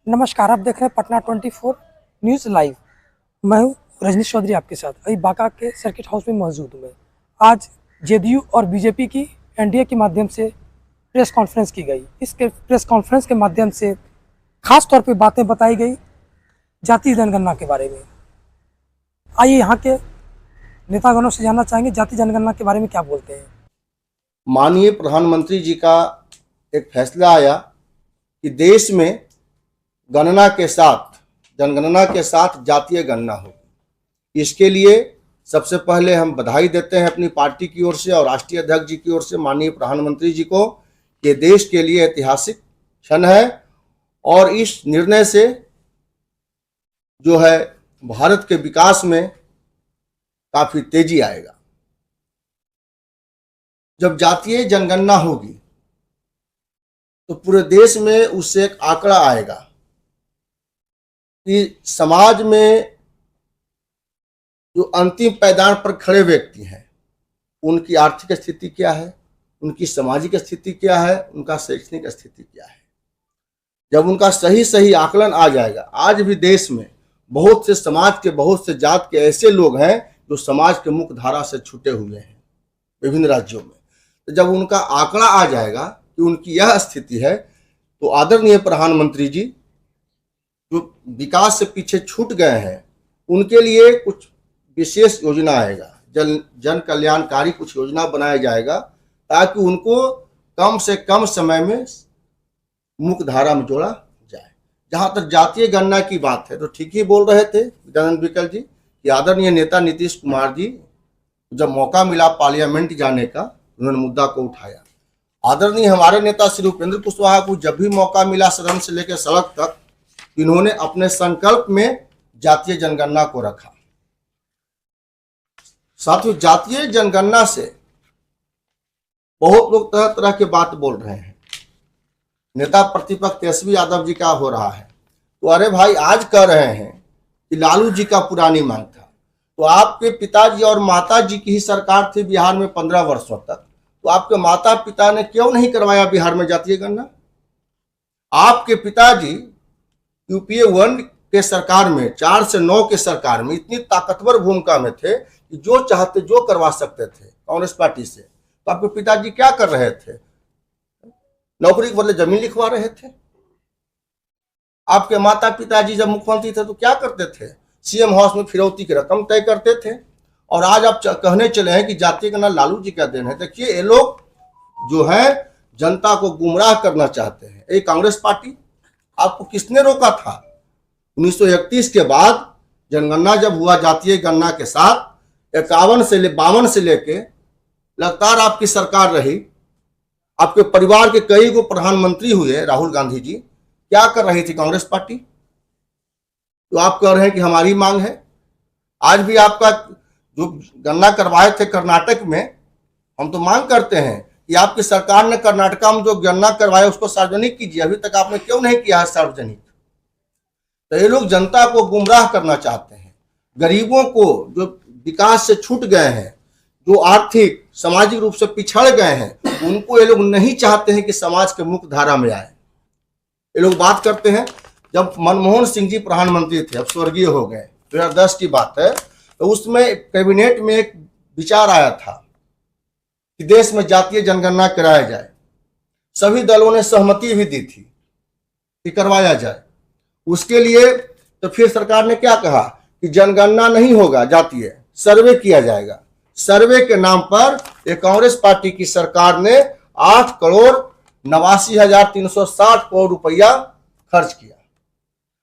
नमस्कार, आप देख रहे हैं पटना 24 न्यूज़ लाइव। मैं हूं रजनीश चौधरी आपके साथ। अभी बांका के सर्किट हाउस में मौजूद हूं। मैं आज जेडीयू और बीजेपी की एनडीए के माध्यम से प्रेस कॉन्फ्रेंस की गई। इस प्रेस कॉन्फ्रेंस के माध्यम से खास तौर पे बातें बताई गई जातीय जनगणना के बारे में। आइए यहाँ के नेतागणों से जानना चाहेंगे जातीय जनगणना के बारे में क्या बोलते हैं। माननीय प्रधानमंत्री जी का एक फैसला आया कि देश में गणना के साथ जनगणना के साथ जातीय गणना होगी। इसके लिए सबसे पहले हम बधाई देते हैं अपनी पार्टी की ओर से और राष्ट्रीय अध्यक्ष जी की ओर से माननीय प्रधानमंत्री जी को कि देश के लिए ऐतिहासिक क्षण है और इस निर्णय से जो है भारत के विकास में काफी तेजी आएगा। जब जातीय जनगणना होगी तो पूरे देश में उससे एक आंकड़ा आएगा कि समाज में जो अंतिम पायदान पर खड़े व्यक्ति हैं उनकी आर्थिक स्थिति क्या है, उनकी सामाजिक स्थिति क्या है, उनका शैक्षणिक स्थिति क्या है। जब उनका सही आकलन आ जाएगा, आज भी देश में बहुत से समाज के, बहुत से जात के ऐसे लोग हैं जो समाज के मुख्य धारा से छूटे हुए हैं विभिन्न राज्यों में। तो जब उनका आंकड़ा आ जाएगा कि उनकी यह स्थिति है तो आदरणीय प्रधानमंत्री जी जो विकास से पीछे छूट गए हैं उनके लिए कुछ विशेष योजना आएगा, जन कल्याणकारी कुछ योजना बनाया जाएगा ताकि उनको कम से कम समय में मुख्य धारा में जोड़ा जाए। जहां तक जातीय गणना की बात है तो ठीक ही बोल रहे थे गजानंद विकल जी कि आदरणीय नेता नीतीश कुमार जी जब मौका मिला पार्लियामेंट जाने का उन्होंने मुद्दा को उठाया। आदरणीय हमारे नेता श्री उपेंद्र कुशवाहा को जब भी मौका मिला सदन से लेकर सड़क तक इन्होंने अपने संकल्प में जातीय जनगणना को रखा। साथियों, जातीय जनगणना से बहुत लोग तरह तरह की बात बोल रहे हैं। नेता प्रतिपक्ष तेजस्वी यादव जी का हो रहा है तो अरे भाई आज कह रहे हैं कि लालू जी का पुरानी मांग था, तो आपके पिताजी और माता जी की ही सरकार थी बिहार में 15 वर्षों तक, तो आपके माता पिता ने क्यों नहीं करवाया बिहार में जातीय गणना? आपके पिताजी यूपीए 1 के सरकार में 4 से 9 के सरकार में इतनी ताकतवर भूमिका में थे कि जो चाहते जो करवा सकते थे कांग्रेस पार्टी से। तो आपके पिताजी क्या कर रहे थे? नौकरी के बदले जमीन लिखवा रहे थे। आपके माता पिताजी जब मुख्यमंत्री थे तो क्या करते थे? सीएम हाउस में फिरौती की रकम तय करते थे। और आज आप कहने चले हैं कि जातीय गणना लालू जी का देन है। देखिए, ये लोग जो है जनता को गुमराह करना चाहते हैं। ये कांग्रेस पार्टी, आपको किसने रोका था? 1931 के बाद जनगणना जब हुआ जातीय गणना के साथ 52 से लेके लगातार आपकी सरकार रही। आपके परिवार के कई गो प्रधानमंत्री हुए। राहुल गांधी जी क्या कर रही थी कांग्रेस पार्टी? तो आप कह रहे हैं कि हमारी मांग है। आज भी आपका जो गणना करवाए थे कर्नाटक में, हम तो मांग करते हैं कि आपकी सरकार ने कर्नाटक में जो गणना करवाया उसको सार्वजनिक कीजिए। अभी तक आपने क्यों नहीं किया है सार्वजनिक? तो ये लोग जनता को गुमराह करना चाहते हैं। गरीबों को जो विकास से छूट गए हैं, जो आर्थिक सामाजिक रूप से पिछड़ गए हैं, उनको ये लोग नहीं चाहते हैं कि समाज के मुख्य धारा में आए। ये लोग बात करते हैं, जब मनमोहन सिंह जी प्रधानमंत्री थे, अब स्वर्गीय हो गए, 2010 की बात है, तो उसमें कैबिनेट में एक विचार आया था कि देश में जातीय जनगणना कराया जाए। सभी दलों ने सहमति भी दी थी कि करवाया जाए। उसके लिए तो फिर सरकार ने क्या कहा कि जनगणना नहीं होगा, जातीय सर्वे किया जाएगा। सर्वे के नाम पर एक कांग्रेस पार्टी की सरकार ने 8,89,360 करोड़ रुपया खर्च किया।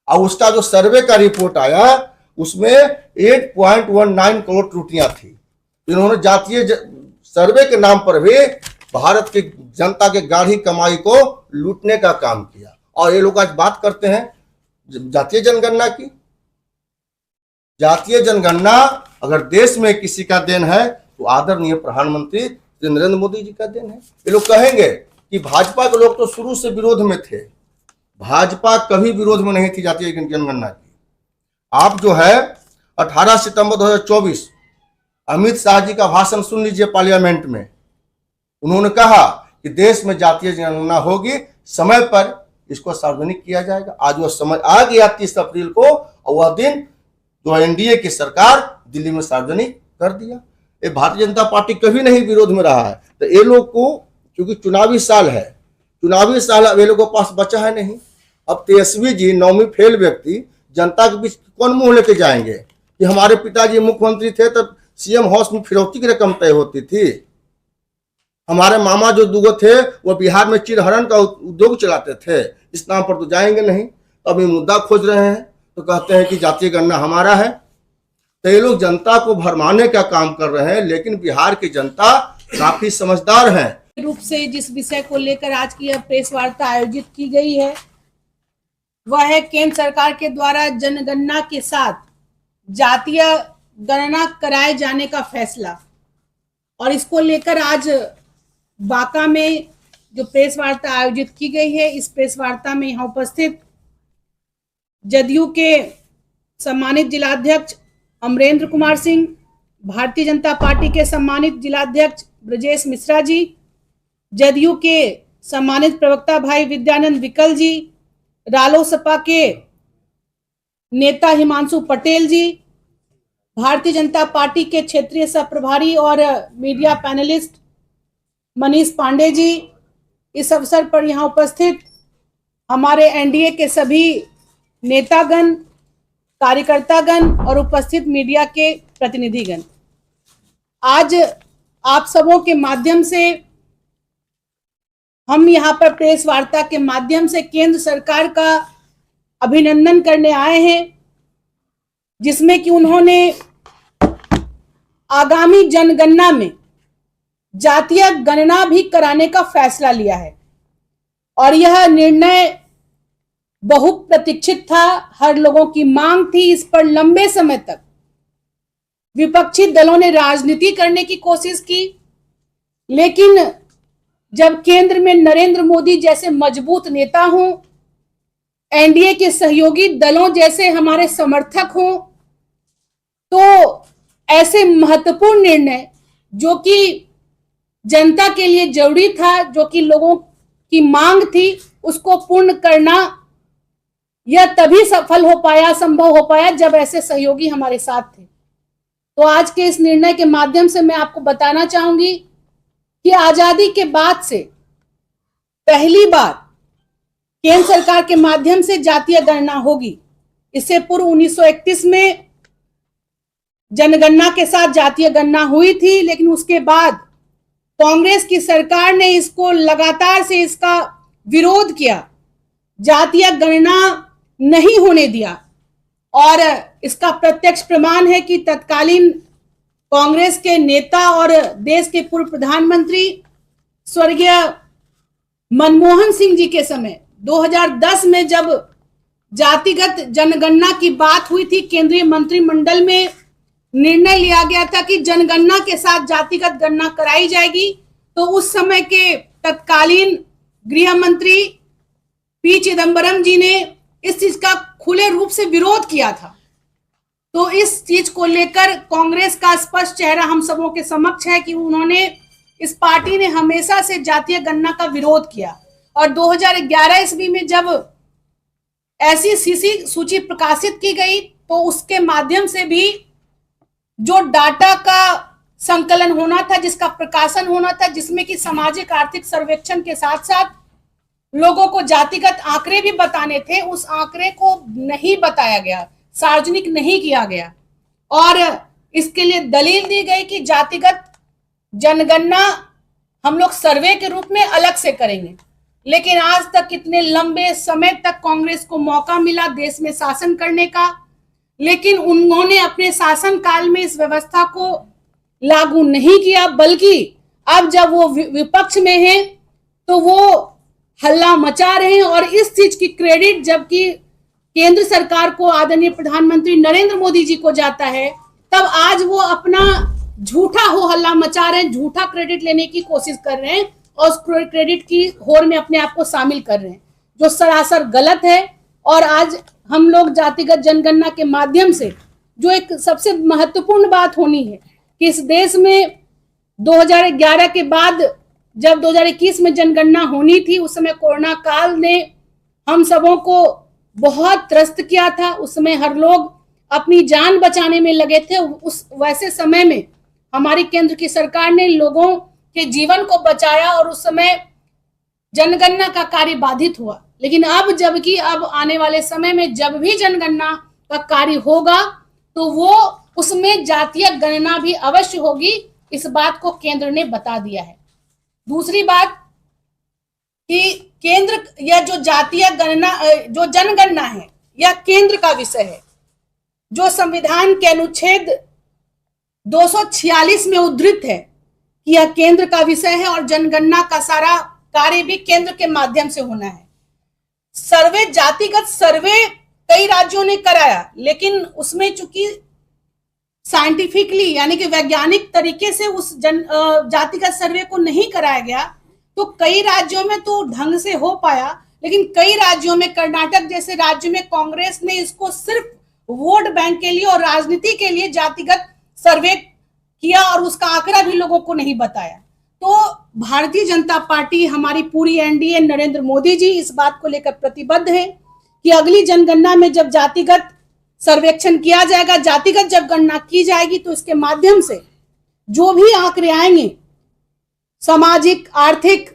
और उसका जो सर्वे का रिपोर्ट आया उसमें 8.19 करोड़ त्रुटियां थी। इन्होंने जातीय सर्वे के नाम पर भी भारत की जनता के गाढ़ी कमाई को लूटने का काम किया। और ये लोग आज बात करते हैं जातीय जनगणना की। जातीय जनगणना अगर देश में किसी का देन है तो आदरणीय प्रधानमंत्री नरेंद्र मोदी जी का देन है। ये लोग कहेंगे कि भाजपा के लोग तो शुरू से विरोध में थे। भाजपा कभी विरोध में नहीं थी जातीय जनगणना की। आप जो है 18 सितंबर 2024 अमित शाह जी का भाषण सुन लीजिए पार्लियामेंट में। उन्होंने कहा कि देश में जातीय जनगणना होगी, समय पर इसको सार्वजनिक किया जाएगा। आज वह समझ आ गया 30 अप्रैल को, और वह दिन जो एनडीए की सरकार दिल्ली में सार्वजनिक कर दिया। ये भारतीय जनता पार्टी कभी नहीं विरोध में रहा है। तो ये लोग को, क्योंकि चुनावी साल है, चुनावी साल अब ये लोगों के पास बचा है नहीं। अब तेजस्वी जी 9वीं फेल व्यक्ति जनता के बीच कौन मुंह लेके जाएंगे कि हमारे पिताजी मुख्यमंत्री थे तब सीएम हाउस में फिरौती की रकम तय होती थी, हमारे मामा जो दुगो थे वो बिहार में चिरहरण का उद्योग चलाते थे, इस नाम पर तो जाएंगे नहीं। तो अभी मुद्दा खोज रहे हैं, तो कहते हैं कि जातीय गणना हमारा है। तो ये लोग जनता को भरमाने का काम कर रहे हैं, लेकिन बिहार की जनता काफी समझदार है। रूप से जिस विषय को लेकर आज की यह प्रेस वार्ता आयोजित की गई है वह है केंद्र सरकार के द्वारा जनगणना के साथ जातीय गणना कराए जाने का फैसला, और इसको लेकर आज बांका में जो प्रेस वार्ता आयोजित की गई है, इस प्रेस वार्ता में यहाँ उपस्थित जदयू के सम्मानित जिलाध्यक्ष अमरेंद्र कुमार सिंह, भारतीय जनता पार्टी के सम्मानित जिलाध्यक्ष ब्रजेश मिश्रा जी, जदयू के सम्मानित प्रवक्ता भाई विद्यानंद विकल जी, रालोसपा के नेता हिमांशु पटेल जी, भारतीय जनता पार्टी के क्षेत्रीय सह प्रभारी और मीडिया पैनलिस्ट मनीष पांडे जी, इस अवसर पर यहाँ उपस्थित हमारे एनडीए के सभी नेतागण, कार्यकर्तागण और उपस्थित मीडिया के प्रतिनिधिगण। आज आप सबों के माध्यम से हम यहाँ पर प्रेस वार्ता के माध्यम से केंद्र सरकार का अभिनंदन करने आए हैं, जिसमें कि उन्होंने आगामी जनगणना में जातीय गणना भी कराने का फैसला लिया है। और यह निर्णय बहुप्रतीक्षित था, हर लोगों की मांग थी। इस पर लंबे समय तक विपक्षी दलों ने राजनीति करने की कोशिश की, लेकिन जब केंद्र में नरेंद्र मोदी जैसे मजबूत नेता हों, एनडीए के सहयोगी दलों जैसे हमारे समर्थक हों, तो ऐसे महत्वपूर्ण निर्णय जो कि जनता के लिए जरूरी था, जो कि लोगों की मांग थी, उसको पूर्ण करना यह तभी सफल हो पाया, संभव हो पाया जब ऐसे सहयोगी हमारे साथ थे। तो आज के इस निर्णय के माध्यम से मैं आपको बताना चाहूंगी कि आजादी के बाद से पहली बार केंद्र सरकार के माध्यम से जातीय गणना होगी। इससे पूर्व 1931 में जनगणना के साथ जातीय गणना हुई थी, लेकिन उसके बाद कांग्रेस की सरकार ने इसको लगातार से इसका विरोध किया, जातीय गणना नहीं होने दिया। और इसका प्रत्यक्ष प्रमाण है कि तत्कालीन कांग्रेस के नेता और देश के पूर्व प्रधानमंत्री स्वर्गीय मनमोहन सिंह जी के समय 2010 में जब जातिगत जनगणना की बात हुई थी, केंद्रीय मंत्रिमंडल में निर्णय लिया गया था कि जनगणना के साथ जातिगत गणना कराई जाएगी। तो उस समय के तत्कालीन गृह मंत्री पी चिदंबरम जी ने इस चीज का खुले रूप से विरोध किया था। तो इस चीज को लेकर कांग्रेस का स्पष्ट चेहरा हम सबों के समक्ष है कि उन्होंने, इस पार्टी ने हमेशा से जातीय गणना का विरोध किया। और 2011 ईस्वी में जब ऐसी सीसी सूची प्रकाशित की गई, तो उसके माध्यम से भी जो डाटा का संकलन होना था, जिसका प्रकाशन होना था, जिसमें कि सामाजिक आर्थिक सर्वेक्षण के साथ साथ लोगों को जातिगत आंकड़े भी बताने थे, उस आंकड़े को नहीं बताया गया, सार्वजनिक नहीं किया गया। और इसके लिए दलील दी गई कि जातिगत जनगणना हम लोग सर्वे के रूप में अलग से करेंगे। लेकिन आज तक कितने लंबे समय तक कांग्रेस को मौका मिला देश में शासन करने का, लेकिन उन्होंने अपने शासन काल में इस व्यवस्था को लागू नहीं किया, बल्कि अब जब वो विपक्ष में हैं तो वो हल्ला मचा रहे हैं। और इस चीज की क्रेडिट जबकि केंद्र सरकार को आदरणीय प्रधानमंत्री नरेंद्र मोदी जी को जाता है, तब आज वो अपना झूठा हो हल्ला मचा रहे हैं, झूठा क्रेडिट लेने की कोशिश कर रहे हैं और उस क्रेडिट की होड़ में अपने आप को शामिल कर रहे हैं, जो सरासर गलत है। और आज हम लोग जातिगत जनगणना के माध्यम से जो एक सबसे महत्वपूर्ण बात होनी है कि इस देश में 2011 के बाद जब 2021 में जनगणना होनी थी, उस समय कोरोना काल ने हम सबों को बहुत त्रस्त किया था। उस समय हर लोग अपनी जान बचाने में लगे थे। उस वैसे समय में हमारी केंद्र की सरकार ने लोगों के जीवन को बचाया और उस समय जनगणना का कार्य बाधित हुआ। लेकिन अब आने वाले समय में जब भी जनगणना का कार्य होगा तो वो उसमें जातीय गणना भी अवश्य होगी। इस बात को केंद्र ने बता दिया है। दूसरी बात कि केंद्र यह जो जातीय गणना जो जनगणना है यह केंद्र का विषय है, जो संविधान के अनुच्छेद 246 में उद्धृत है कि यह केंद्र का विषय है और जनगणना का सारा कार्य भी केंद्र के माध्यम से होना है। सर्वे, जातिगत सर्वे कई राज्यों ने कराया, लेकिन उसमें चूंकि साइंटिफिकली यानी कि वैज्ञानिक तरीके से उस जातिगत सर्वे को नहीं कराया गया, तो कई राज्यों में तो ढंग से हो पाया, लेकिन कई राज्यों में, कर्नाटक जैसे राज्य में कांग्रेस ने इसको सिर्फ वोट बैंक के लिए और राजनीति के लिए जातिगत सर्वे किया और उसका आंकड़ा भी लोगों को नहीं बताया। तो भारतीय जनता पार्टी, हमारी पूरी एनडीए, नरेंद्र मोदी जी इस बात को लेकर प्रतिबद्ध है कि अगली जनगणना में जब जातिगत सर्वेक्षण किया जाएगा, जातिगत जब गणना की जाएगी, तो इसके माध्यम से जो भी आंकड़े आएंगे, सामाजिक, आर्थिक,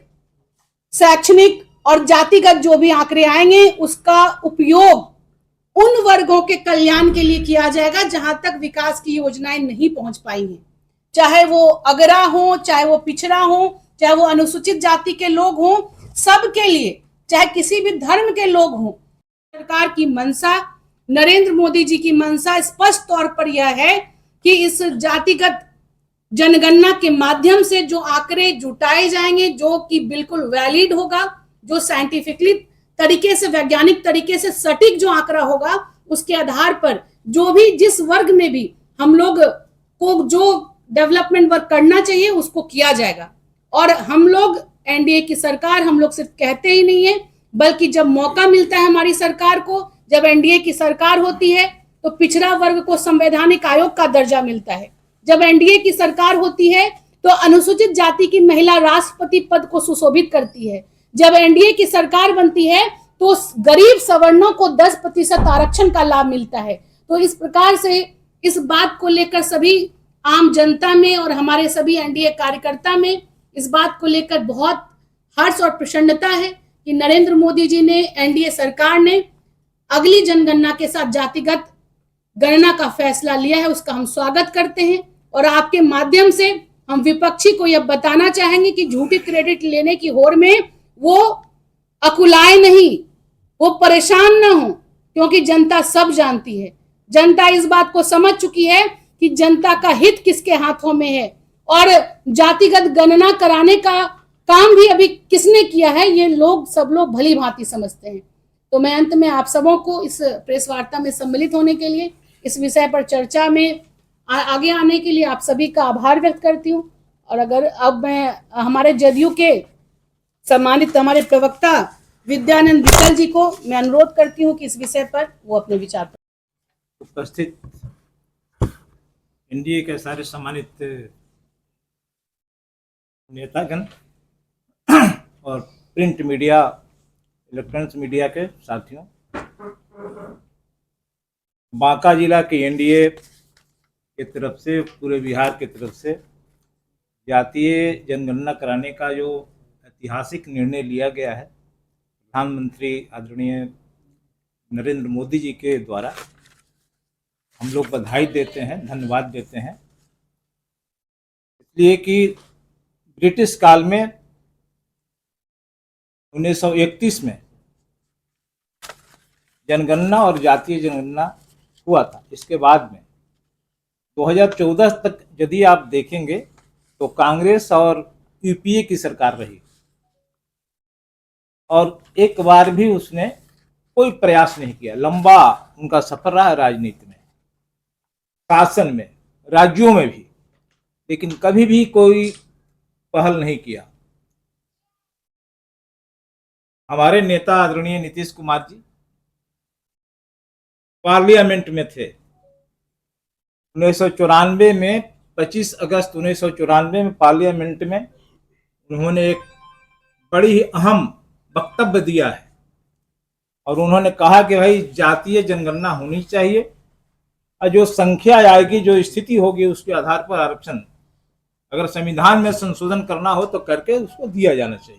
शैक्षणिक और जातिगत जो भी आंकड़े आएंगे, उसका उपयोग उन वर्गों के कल्याण के लिए किया जाएगा जहां तक विकास की योजनाएं नहीं पहुंच पाई हैं, चाहे वो अगरा हो, चाहे वो पिछड़ा हो, चाहे वो अनुसूचित जाति के लोग हों, सबके लिए, चाहे किसी भी धर्म के लोग हों। सरकार की मंशा, नरेंद्र मोदी जी की मंशा स्पष्ट तौर पर यह है कि इस जातिगत जनगणना के माध्यम से जो आंकड़े जुटाए जाएंगे, जो कि बिल्कुल वैलिड होगा, जो साइंटिफिकली तरीके से, वैज्ञानिक तरीके से सटीक जो आंकड़ा होगा, उसके आधार पर जो भी जिस वर्ग में भी हम लोग को जो डेवलपमेंट वर्क करना चाहिए उसको किया जाएगा। और हम लोग एनडीए की सरकार, हम लोग सिर्फ कहते ही नहीं है, बल्कि जब मौका मिलता है हमारी सरकार को, जब एनडीए की सरकार होती है तो पिछड़ा वर्ग को संवैधानिक आयोग का दर्जा मिलता है। जब एनडीए की सरकार होती है तो अनुसूचित जाति की महिला राष्ट्रपति पद को सुशोभित करती है। जब एनडीए की सरकार बनती है तो गरीब सवर्णों को 10% आरक्षण का लाभ मिलता है। तो इस प्रकार से इस बात को लेकर सभी आम जनता में और हमारे सभी एनडीए कार्यकर्ता में इस बात को लेकर बहुत हर्ष और प्रसन्नता है कि नरेंद्र मोदी जी ने, एनडीए सरकार ने अगली जनगणना के साथ जातिगत गणना का फैसला लिया है। उसका हम स्वागत करते हैं और आपके माध्यम से हम विपक्षी को यह बताना चाहेंगे कि झूठी क्रेडिट लेने की होड़ में वो अकुलाए नहीं, वो परेशान ना हो, क्योंकि जनता सब जानती है। जनता इस बात को समझ चुकी है कि जनता का हित किसके हाथों में है और जातिगत गणना कराने का काम भी अभी किसने किया है, ये लोग सब लोग भली भांति समझते हैं। तो मैं अंत में आप सबों को इस प्रेस वार्ता में सम्मिलित होने के लिए, इस विषय पर चर्चा में आगे आने के लिए आप सभी का आभार व्यक्त करती हूँ। और अगर अब मैं हमारे जदयू के सम्मानित हमारे प्रवक्ता विद्यानंद विकल जी को मैं अनुरोध करती हूँ कि इस विषय पर वो अपने विचार उपस्थित एनडीए के सारे सम्मानित नेतागण और प्रिंट मीडिया, इलेक्ट्रॉनिक्स मीडिया के साथियों, बांका जिला के एनडीए की तरफ से, पूरे बिहार की तरफ से जातीय जनगणना कराने का जो ऐतिहासिक निर्णय लिया गया है प्रधानमंत्री आदरणीय नरेंद्र मोदी जी के द्वारा, हम लोग बधाई देते हैं, धन्यवाद देते हैं। इसलिए कि ब्रिटिश काल में 1931 में जनगणना और जातीय जनगणना हुआ था। इसके बाद में 2014 तक यदि आप देखेंगे तो कांग्रेस और यूपीए की सरकार रही और एक बार भी उसने कोई प्रयास नहीं किया। लंबा उनका सफर रहा राजनीति में, शासन में, राज्यों में भी, लेकिन कभी भी कोई पहल नहीं किया। हमारे नेता आदरणीय नीतीश कुमार जी पार्लियामेंट में थे 1994 में, 25 अगस्त 1994 में पार्लियामेंट में उन्होंने एक बड़ी ही अहम वक्तव्य दिया है और उन्होंने कहा कि भाई जातीय जनगणना होनी चाहिए और जो संख्या आएगी, जो स्थिति होगी, उसके आधार पर आरक्षण अगर संविधान में संशोधन करना हो तो करके उसको दिया जाना चाहिए।